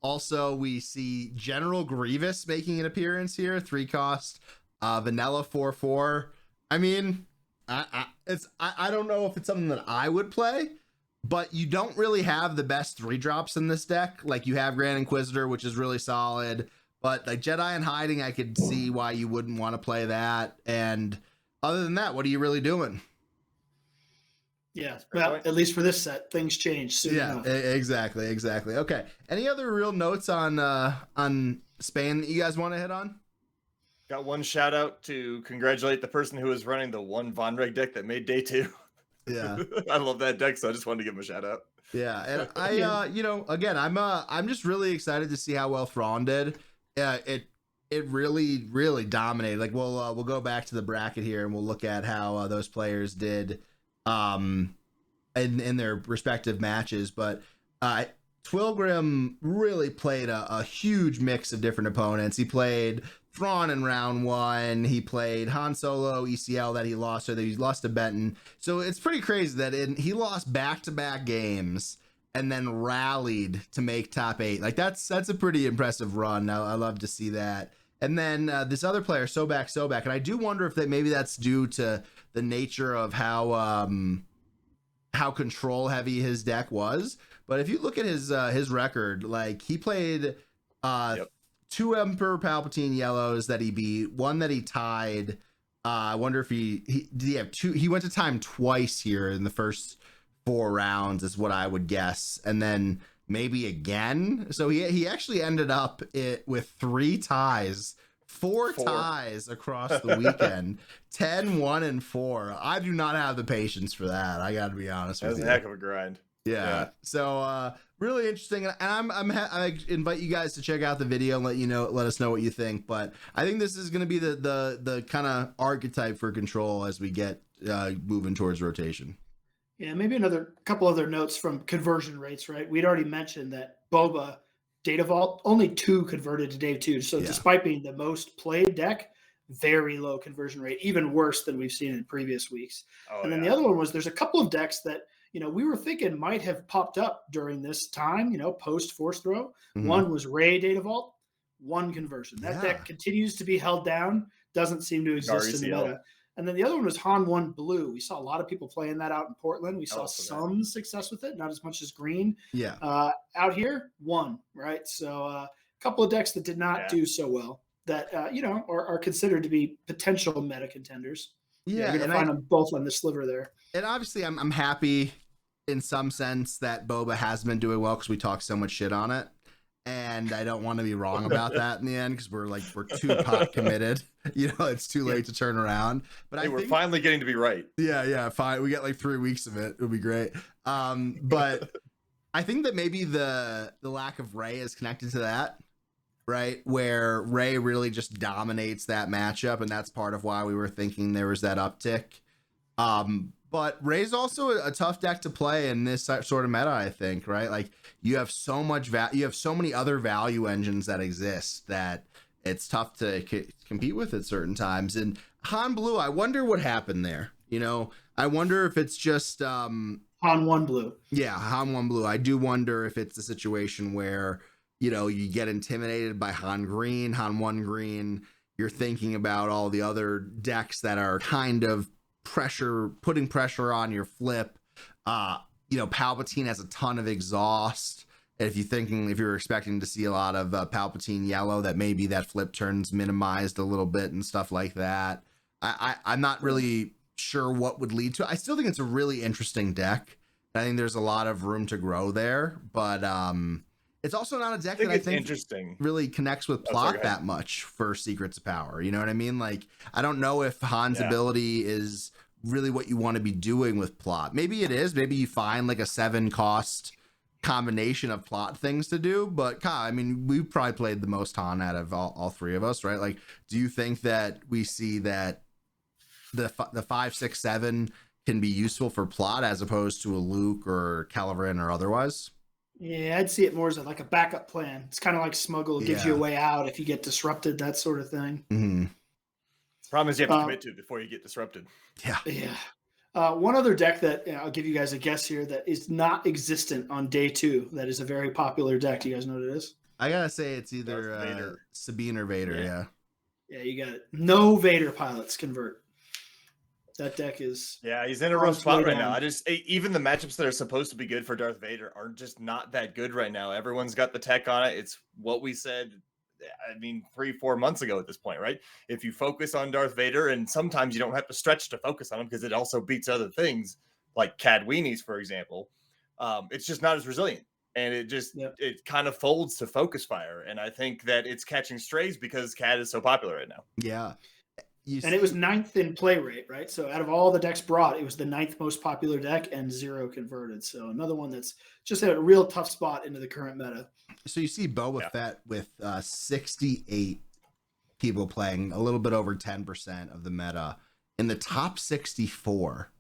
Also, we see General Grievous making an appearance here. 3 cost, vanilla 4/4. I mean, I don't know if it's something that I would play, but you don't really have the best 3 drops in this deck. Like you have Grand Inquisitor, which is really solid, but like Jedi in Hiding, I could see why you wouldn't want to play that. And other than that, what are you really doing? Yeah, well, at least for this set, things change soon enough. Exactly. Okay. Any other real notes on Spain that you guys want to hit on? Got one shout out to congratulate the person who was running the one Von Reg deck that made day 2. Yeah, I love that deck, so I just wanted to give him a shout out. Yeah, and I, again, I'm just really excited to see how well Thrawn did. It really dominated. Like we'll go back to the bracket here and we'll look at how those players did in their respective matches, but Twilgrim really played a huge mix of different opponents. He played Thrawn in round 1. He played Han Solo ECL that he lost, or that he lost to Benton. So it's pretty crazy that he lost back-to-back games and then rallied to make top 8. Like that's a pretty impressive run. I love to see that. And then this other player, Sobek, and I do wonder if maybe that's due to the nature of how how control heavy his deck was. But if you look at his record, like he played 2 Emperor Palpatine yellows that he beat, 1 that he tied. I wonder if he did he have 2. He went to time twice here in the first 4 rounds is what I would guess, and then maybe again. So he actually ended up with 3 ties. 4 ties across the weekend. 10, 1, and 4. I do not have the patience for that. I got to be honest with you. That's a heck of a grind. Yeah. So really interesting, and I invite you guys to check out the video and let us know what you think. But I think this is going to be the kind of archetype for control as we get moving towards rotation. Yeah, maybe another couple other notes from conversion rates, right? We'd already mentioned that Boba Data Vault, only 2 converted to day 2. So despite being the most played deck, very low conversion rate, even worse than we've seen in previous weeks. And then the other one was there's a couple of decks that, we were thinking might have popped up during this time, post Force Throw. Mm-hmm. One was Rey Data Vault, 1 conversion. That deck continues to be held down, doesn't seem to exist in the meta. And then the other one was Han 1 Blue. We saw a lot of people playing that out in Portland. We saw some success with it, not as much as green. Yeah. Out here, 1, right? So a couple of decks that did not do so well that, are considered to be potential meta contenders. Yeah. You're going to find them both on the sliver there. And obviously I'm happy in some sense that Boba has been doing well because we talk so much shit on it. And I don't want to be wrong about that in the end because we're too pot committed. It's too late to turn around. But I think we're finally getting to be right. Yeah, fine. We got like 3 weeks of it. It would be great. But I think that maybe the lack of Rey is connected to that, right? Where Rey really just dominates that matchup, and that's part of why we were thinking there was that uptick. But Rey's also a tough deck to play in this sort of meta, I think, right? Like you have so much you have so many other value engines that exist that it's tough to compete with at certain times. And Han Blue, I wonder what happened there. I wonder if it's just Han 1 Blue. Yeah, Han 1 Blue. I do wonder if it's a situation where you get intimidated by Han Green, Han 1 Green. You're thinking about all the other decks that are kind of putting pressure on your flip. Palpatine has a ton of exhaust. And if you're expecting to see a lot of Palpatine yellow, that maybe that flip turns minimized a little bit and stuff like that. I'm not really sure what would lead to it. I still think it's a really interesting deck. I think there's a lot of room to grow there, but it's also not a deck that I think really connects with plot that much for Secrets of Power. You know what I mean? Like, I don't know if Han's ability is really what you want to be doing with plot. Maybe it is. Maybe you find like a 7 cost combination of plot things to do. But Kyle, I mean, we've probably played the most Han out of all 3 of us, right? Like, do you think that we see that the 5, 6, 7 can be useful for plot as opposed to a Luke or Calaverin or otherwise? Yeah, I'd see it more as like a backup plan. It's kind of like Smuggle gives you a way out if you get disrupted, that sort of thing. Mm-hmm. The problem is you have to commit to it before you get disrupted. Yeah. One other deck that I'll give you guys a guess here that is not existent on day 2. That is a very popular deck. Do you guys know what it is? I gotta say it's either Sabine or Vader. Yeah, you got it. No Vader pilots convert. That deck is he's in a rough spot right now. Even the matchups that are supposed to be good for Darth Vader are just not that good right now. Everyone's got the tech on it. It's what we said, 3-4 months ago at this point, right? If you focus on Darth Vader, and sometimes you don't have to stretch to focus on him because it also beats other things like Cad Weenies, for example. It's just not as resilient, and it kind of folds to focus fire. And I think that it's catching strays because Cad is so popular right now. Yeah. It was 9th in play rate, right? So out of all the decks brought, it was the 9th most popular deck and 0 converted. So another one that's just at a real tough spot into the current meta. So you see Boba Fett with 68 people playing, a little bit over 10% of the meta. In the top 64,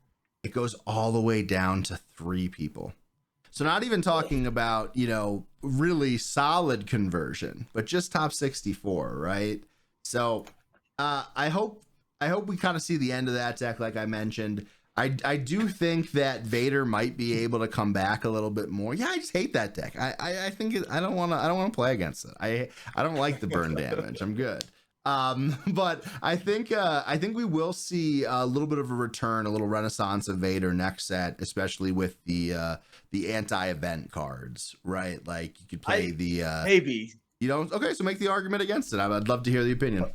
it goes all the way down to 3 people. So not even talking about, really solid conversion, but just top 64, right? So I hope we kind of see the end of that deck, like I mentioned. I do think that Vader might be able to come back a little bit more. Yeah, I just hate that deck. I think I don't want to play against it. I don't like the burn damage. I'm good. But I think we will see a little bit of a return, a little renaissance of Vader next set, especially with the anti-event cards, right? Like you could play maybe. You don't. Okay, so make the argument against it. I'd love to hear the opinion.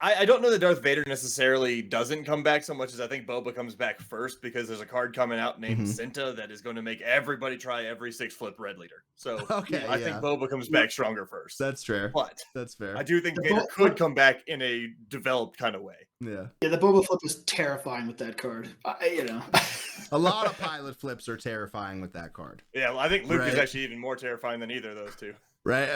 I don't know that Darth Vader necessarily doesn't come back so much as I think Boba comes back first, because there's a card coming out named Cinta that is going to make everybody try every 6-flip red leader. So I think Boba comes back stronger first. That's fair. But that's fair. I do think Vader could come back in a developed kind of way. Yeah, the Boba flip is terrifying with that card. A lot of pilot flips are terrifying with that card. Yeah, well, I think Luke is actually even more terrifying than either of those two. Right?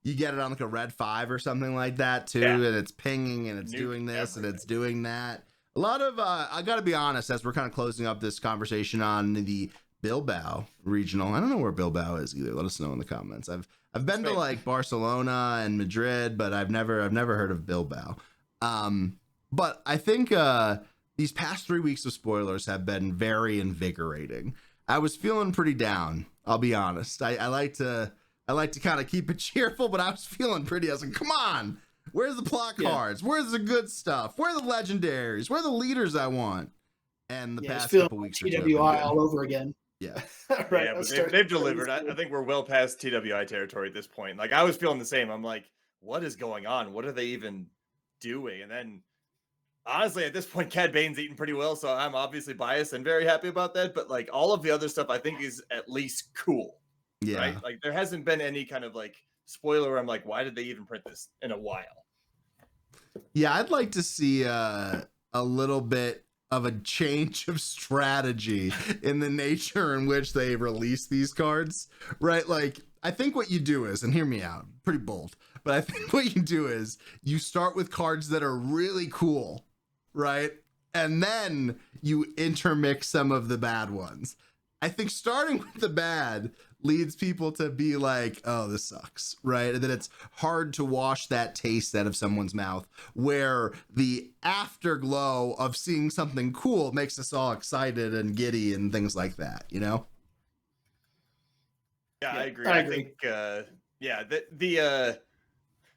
You get it on like a red 5 or something like that too, and it's pinging and it's doing this and it's doing that. A lot of I gotta be honest, as we're kind of closing up this conversation on the Bilbao regional. I don't know where Bilbao is either. Let us know in the comments. I've been to like Barcelona and Madrid, but I've never heard of Bilbao. But I think these past 3 weeks of spoilers have been very invigorating. I was feeling pretty down, I'll be honest. I like to kind of keep it cheerful, but I was feeling pretty. I was like, come on, where's the plot cards? Where's the good stuff? Where are the legendaries? Where are the leaders I want? And the past couple weeks TWI all over again. Yeah. Right. Yeah, but they've delivered. I think we're well past TWI territory at this point. Like, I was feeling the same. I'm like, what is going on? What are they even doing? And then, honestly, at this point, Cad Bane's eating pretty well, so I'm obviously biased and very happy about that. But like, all of the other stuff, I think is at least cool. Yeah. Right? Like, there hasn't been any kind of like spoiler where I'm like, why did they even print this in a while? Yeah, I'd like to see a little bit of a change of strategy in the nature in which they release these cards, right? Like, I think what you do is, and hear me out, pretty bold, but I think what you do is you start with cards that are really cool, right? And then you intermix some of the bad ones. I think starting with the bad leads people to be like, oh, this sucks, right? And then it's hard to wash that taste out of someone's mouth, where the afterglow of seeing something cool makes us all excited and giddy and things like that, you know? Yeah, I agree. I think,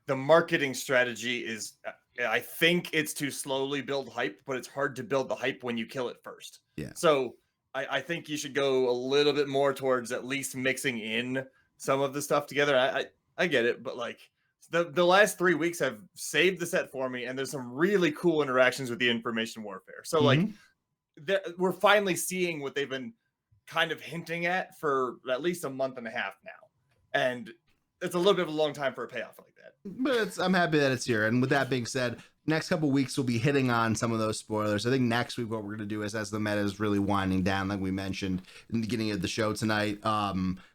the marketing strategy is, I think it's to slowly build hype, but it's hard to build the hype when you kill it first. Yeah. So I think you should go a little bit more towards at least mixing in some of the stuff together. I get it, but like the last 3 weeks have saved the set for me, and there's some really cool interactions with the information warfare. So like we're finally seeing what they've been kind of hinting at for at least a month and a half now, and it's a little bit of a long time for a payoff like that. But I'm happy that it's here. And with that being said, next couple of weeks we'll be hitting on some of those spoilers. I think next week what we're going to do is, as the meta is really winding down, like we mentioned in the beginning of the show tonight,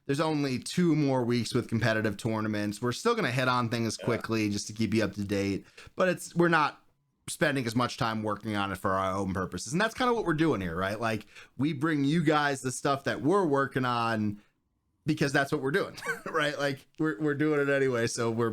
there's only 2 more weeks with competitive tournaments. We're still going to hit on things quickly just to keep you up to date, but we're not spending as much time working on it for our own purposes. And that's kind of what we're doing here, right? Like, we bring you guys the stuff that we're working on because that's what we're doing, right? Like, we're doing it anyway, so we're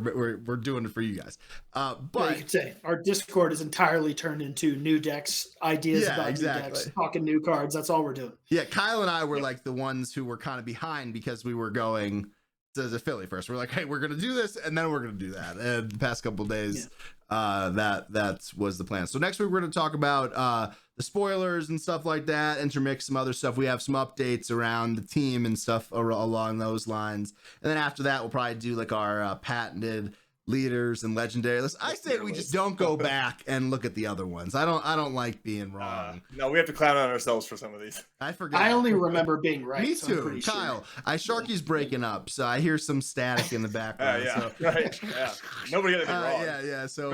doing it for you guys. But you could say our Discord is entirely turned into new decks, ideas about new decks, talking new cards. That's all we're doing. Yeah, Kyle and I were like the ones who were kind of behind because we were going to the Philly first. We're like, hey, we're gonna do this, and then we're gonna do that. And the past couple of days, that was the plan. So next week we're gonna talk about the spoilers and stuff like that, intermix some other stuff. We have some updates around the team and stuff along those lines. And then after that, we'll probably do like our patented leaders and legendary lists. I say we just don't go back and look at the other ones. I don't like being wrong. No, we have to clown on ourselves for some of these. I forget. I only remember being right. Me too, so Kyle. Sharky's breaking up, so I hear some static in the background. Right. Yeah. Nobody got anything wrong. Yeah. So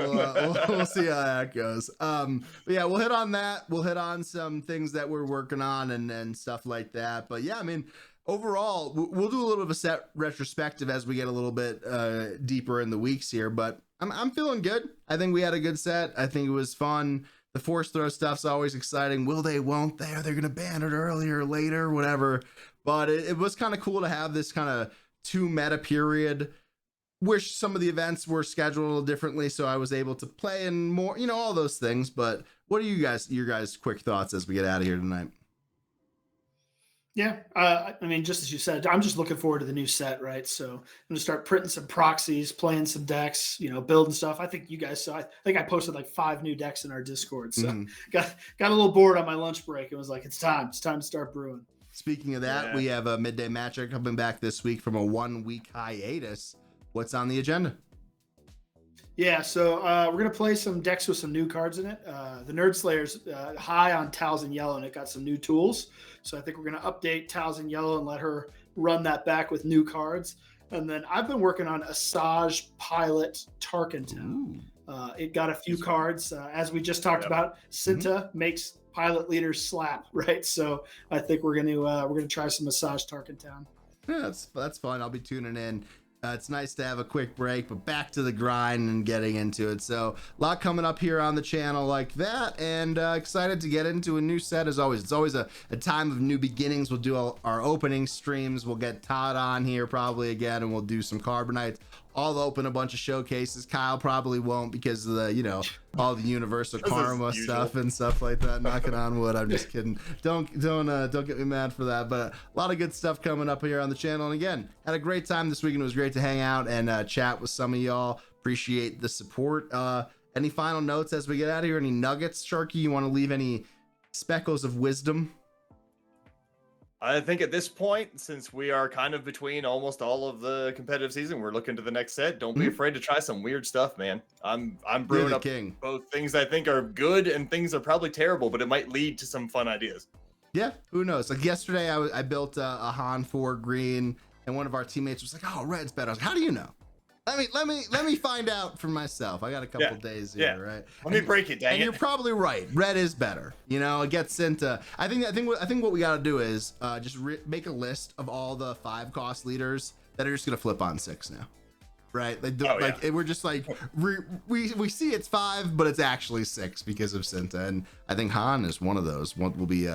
we'll see how that goes. But yeah, we'll hit on that. We'll hit on some things that we're working on and stuff like that. But yeah, I mean, overall, we'll do a little bit of a set retrospective as we get a little bit deeper in the weeks here, but I'm feeling good. I think we had a good set. I think it was fun. The force throw stuff's always exciting. Will they, won't they? Are they going to ban it earlier, later, whatever? But it was kind of cool to have this kind of 2 meta period. Wish some of the events were scheduled a little differently, so I was able to play and more, all those things. But what are your guys' quick thoughts as we get out of here tonight? Yeah, I mean, just as you said, I'm just looking forward to the new set, right? So I'm gonna start printing some proxies, playing some decks, building stuff. I think you guys saw. I think I posted like 5 new decks in our Discord. So Mhm. got a little bored on my lunch break and was like, it's time to start brewing. Speaking of that, Yeah. we have a midday matchup coming back this week from a 1-week hiatus. What's on the agenda? Yeah, so we're gonna play some decks with some new cards in it. The Nerd Slayer's high on Talzin Yellow, and it got some new tools. So I think we're gonna update Talzin Yellow and let her run that back with new cards. And then I've been working on Asajj Pilot Tarkentown. It got a few cards, as we just talked about. Cinta makes pilot leaders slap, right? So I think we're gonna try some Asajj Tarkentown. Yeah, that's fun. I'll be tuning in. It's nice to have a quick break, but back to the grind and getting into it. So a lot coming up here on the channel like that, and excited to get into a new set as always. It's always a time of new beginnings. We'll do our opening streams. We'll get Todd on here probably again, and we'll do some Carbonites. I'll open a bunch of showcases. Kyle probably won't because of the, all the universal karma stuff and stuff like that. Knocking on wood. I'm just kidding. Don't get me mad for that. But a lot of good stuff coming up here on the channel. And again, had a great time this weekend. It was great to hang out and chat with some of y'all. Appreciate the support. Any final notes as we get out of here? Any nuggets, Sharky? You want to leave any speckles of wisdom? I think at this point, since we are kind of between almost all of the competitive season, we're looking to the next set. Don't be afraid to try some weird stuff, man. I'm brewing up both things I think are good and things are probably terrible, but it might lead to some fun ideas. Yeah, who knows? Like yesterday, I built a Han 4 green, and one of our teammates was like, "Oh, red's better." I was like, "How do you know?" Let me find out for myself. I got a couple days here, right? Let me break it, dang it. You're probably right. Red is better. It gets into. I think what we got to do is just make a list of all the 5-cost leaders that are just gonna flip on 6 now, right? We're just like we see it's 5, but it's actually 6 because of Cinta, and I think Han is one of those. We'll be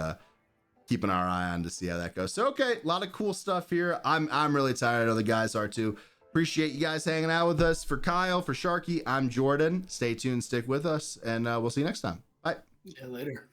keeping our eye on to see how that goes. So okay, a lot of cool stuff here. I'm really tired. I know the guys are too. Appreciate you guys hanging out with us. For Kyle, for Sharky, I'm Jordan. Stay tuned, stick with us, and we'll see you next time. Bye. Yeah, later.